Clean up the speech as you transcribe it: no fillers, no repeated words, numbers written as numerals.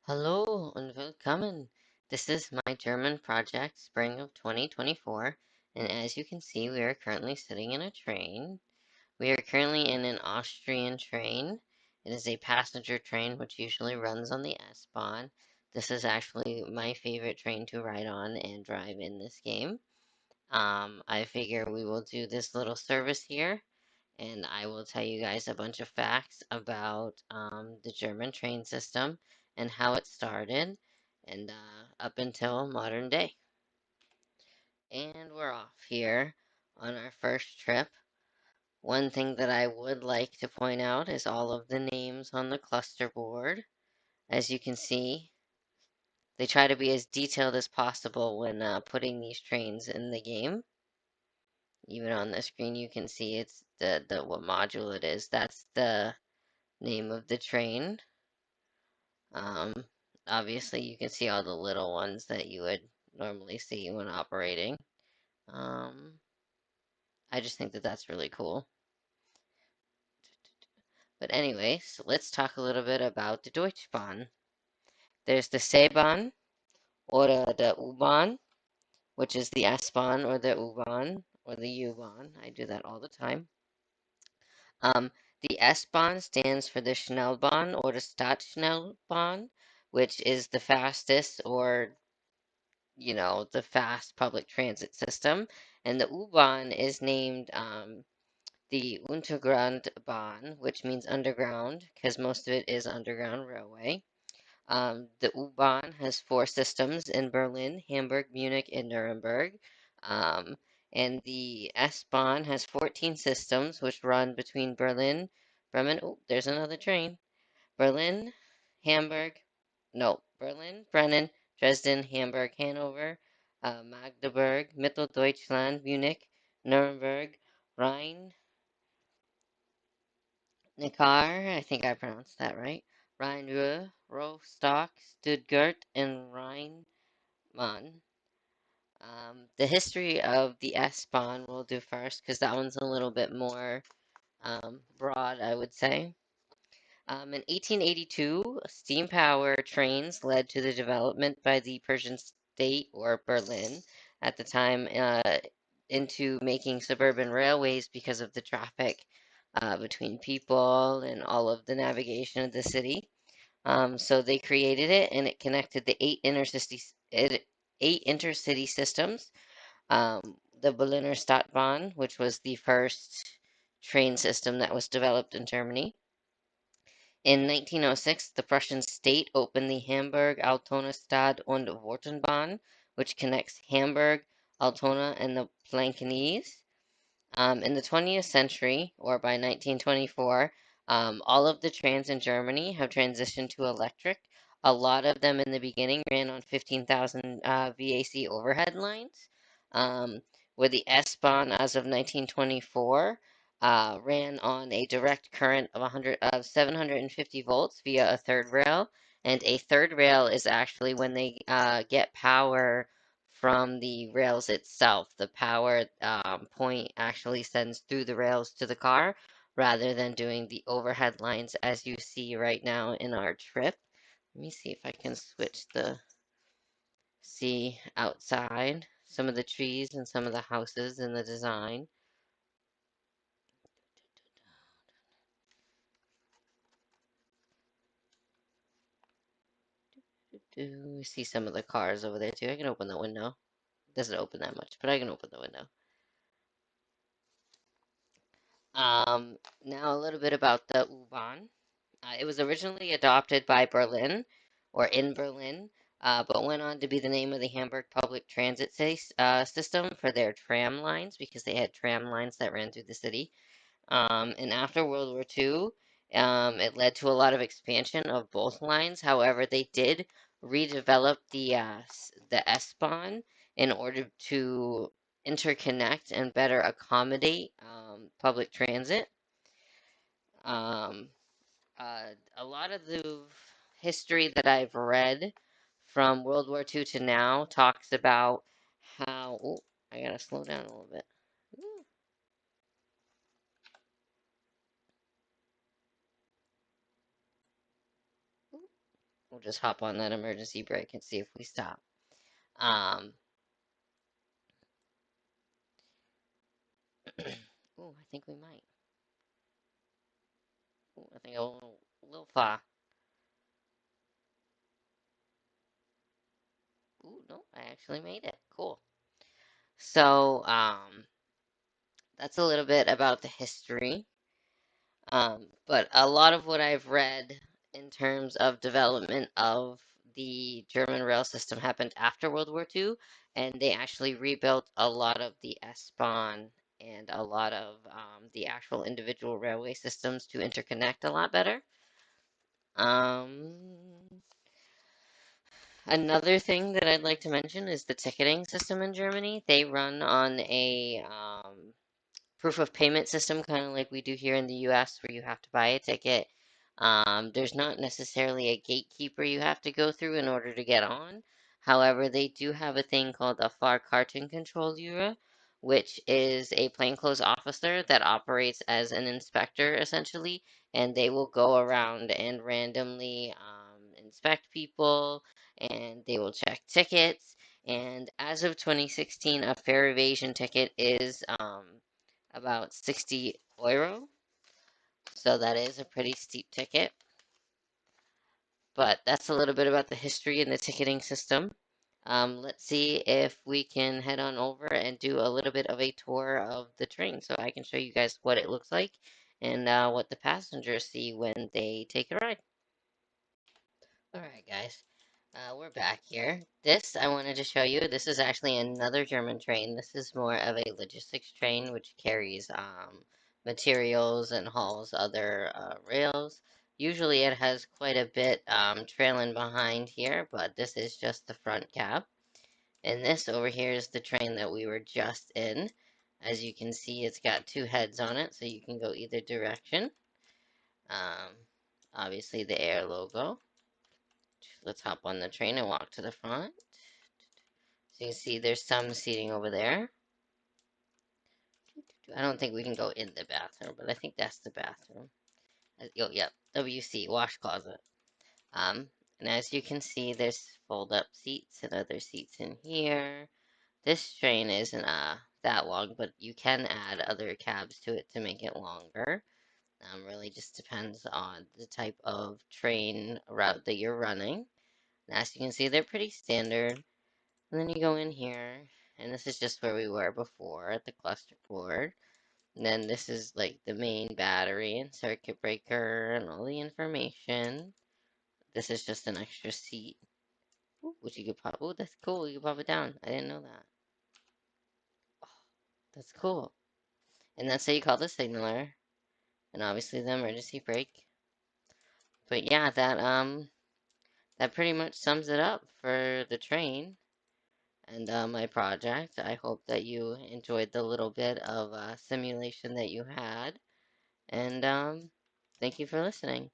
Hallo und willkommen. This is my German project, spring of 2024, and as you can see, we are currently sitting in a train. We are currently in an Austrian train. It is a passenger train which usually runs on the S-Bahn. This is actually my favorite train to ride on and drive in this game. I figure we will do this little service here and I will tell you guys a bunch of facts about the German train system and how it started and up until modern day. And we're off here on our first trip. One thing that I would like to point out is all of the names on the cluster board. As you can see, they try to be as detailed as possible when putting these trains in the game. Even on the screen, you can see it's the what module it is. That's the name of the train. Um, Obviously, you can see all the little ones that you would normally see when operating. Um, I just think that that's really cool. But anyways, let's talk a little bit about the Deutsche Bahn. There's the Seebahn or the U-Bahn, which is the S-Bahn or the U-Bahn or the U-Bahn. I do that all the time. Um, the S-Bahn stands for the Schnellbahn or the Stadtschnellbahn, which is the fastest or the fast public transit system. And the U-Bahn is named the Untergrundbahn, which means underground, because most of it is underground railway. The U-Bahn has four systems in Berlin, Hamburg, Munich, and Nuremberg. Um, and the S-Bahn has 14 systems, which run between Berlin, Bremen. Oh, there's another train. Berlin, Hamburg, no, Berlin, Brennen, Dresden, Hamburg, Hanover, Magdeburg, Mitteldeutschland, Munich, Nuremberg, Rhein, Neckar, I think I pronounced that right, Rhein-Ruhr, Rostock, Stuttgart, and Rhein-Main. The history of the S-Bahn we'll do first, because that one's a little bit more broad, I would say. In 1882, steam power trains led to the development by the Prussian state, or Berlin, at the time, into making suburban railways because of the traffic between people and all of the navigation of the city. So they created it, and it connected the eight intercity systems. The Berliner Stadtbahn, which was the first train system that was developed in Germany. In 1906, the Prussian state opened the Hamburg Altona Stad- und Wurtenbahn, which connects Hamburg, Altona, and the Blankenese. In the 20th century, or by 1924, all of the trains in Germany have transitioned to electric. A lot of them in the beginning ran on 15,000 VAC overhead lines, um, where the S-Bahn, as of 1924, ran on a direct current of 750 volts via a third rail. And a third rail is actually when they get power from the rails itself. The power point actually sends through the rails to the car rather than doing the overhead lines as you see right now in our trip. Let me see if I can switch the see outside some of the trees and some of the houses in the design. Do see some of the cars over there too. I can open the window. It doesn't open that much, but I can open the window. Now a little bit about the U-Bahn. It was originally adopted by Berlin, or in Berlin, but went on to be the name of the Hamburg Public Transit system for their tram lines because they had tram lines that ran through the city. And after World War II, it led to a lot of expansion of both lines. However, they did redevelop the S-Bahn in order to interconnect and better accommodate public transit. Um, a lot of the history that I've read from World War II to now talks about how. Oh, I gotta slow down a little bit. Ooh. We'll just hop on that emergency brake and see if we stop. Um, Ooh, I think we might. Ooh, I think a little far. Ooh, no, I actually made it. Cool. So, that's a little bit about the history. But a lot of what I've read in terms of development of the German rail system happened after World War II, and they actually rebuilt a lot of the S-Bahn and a lot of the actual individual railway systems to interconnect a lot better. Um, Another thing that I'd like to mention is the ticketing system in Germany. They run on a proof of payment system, kind of like we do here in the US, where you have to buy a ticket. There's not necessarily a gatekeeper you have to go through in order to get on. However, they do have a thing called a Fahrkartenkontrolleur, which is a plainclothes officer that operates as an inspector essentially, and they will go around and randomly inspect people, and they will check tickets. And as of 2016, a fare evasion ticket is about 60 euro. So that is a pretty steep ticket. But that's a little bit about the history and the ticketing system. Let's see if we can head on over and do a little bit of a tour of the train so I can show you guys what it looks like and what the passengers see when they take a ride. Alright, guys. We're back here. This I wanted to show you. This is actually another German train. This is more of a logistics train which carries materials and hauls other rails. Usually it has quite a bit trailing behind here, but this is just the front cab. And this over here is the train that we were just in. As you can see, it's got two heads on it, so you can go either direction. Um, Obviously the air logo. Let's hop on the train and walk to the front. So you can see there's some seating over there. I don't think we can go in the bathroom, but I think that's the bathroom. Oh, yep, WC, wash closet. And as you can see, there's fold-up seats and other seats in here. This train isn't that long, but you can add other cabs to it to make it longer. Really just depends on the type of train route that you're running. And as you can see, they're pretty standard. And then you go in here, and this is just where we were before at the cluster board. And then this is like the main battery and circuit breaker and all the information. This is just an extra seat, which you could pop. Oh, that's cool. You can pop it down. I didn't know that. Oh, that's cool. And that's how you call the signaler, and obviously the emergency brake. But yeah, that pretty much sums it up for the train and my project. I hope that you enjoyed the little bit of simulation that you had, and thank you for listening.